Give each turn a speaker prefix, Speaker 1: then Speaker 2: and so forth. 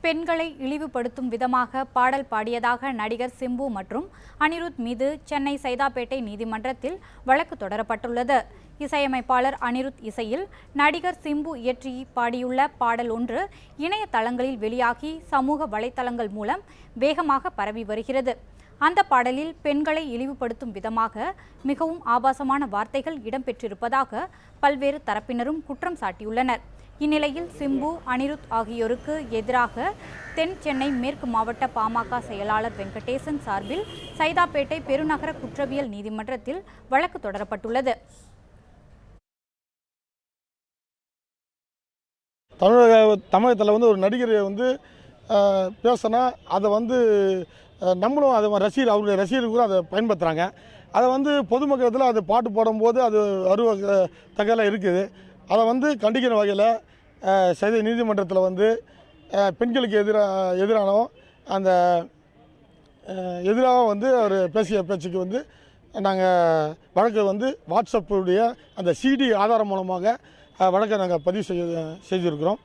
Speaker 1: பெண்களை இழிவுபடுத்தும் விதமாக பாடல் பாடியதாக நடிகர் சிம்பு மற்றும் அனிருத் மீது சென்னை சைதாப்பேட்டை நீதிமன்றத்தில் வழக்கு தொடரப்பட்டுள்ளது. இசையமைப்பாளர் அனிருத் இசையில் நடிகர் சிம்பு இயற்றி பாடியுள்ள பாடல் ஒன்று இணையதளங்களில் வெளியாகி சமூக வலைதளங்கள் மூலம் வேகமாக பரவி வருகிறது. அந்த பாடலில் பெண்களை இழிவுபடுத்தும் விதமாக மிகவும் ஆபாசமான வார்த்தைகள் இடம்பெற்றிருப்பதாக பல்வேறு தரப்பினரும் குற்றம் சாட்டியுள்ளனர். இந்நிலையில் சிம்பு, அனிருத் ஆகியோருக்கு எதிராக தென் சென்னை மேற்கு மாவட்ட பாமக செயலாளர் வெங்கடேசன் சார்பில் சைதாப்பேட்டை பெருநகர குற்றவியல் நீதிமன்றத்தில் வழக்கு தொடரப்பட்டுள்ளது.
Speaker 2: தமிழகத்தில் ஒரு நடிகரை பேசினா அதை நம்மளும் அதை அவருடைய ரசிகர்கள் கூட அதை பயன்படுத்துகிறாங்க. அதை பொதுமக்களத்தில் அது பாட்டு போடும்போது அது தகவலாக இருக்குது. அதை கண்டிக்கிற வகையில் சைதை நீதிமன்றத்தில் பெண்களுக்கு எதிரான அந்த எதிராக அவர் பேசிய பேச்சுக்கு நாங்கள் வழக்கை வாட்ஸ்அப்புடைய அந்த சிடி ஆதாரம் மூலமாக வழக்கை நாங்கள் பதிவு செய்திருக்கிறோம்.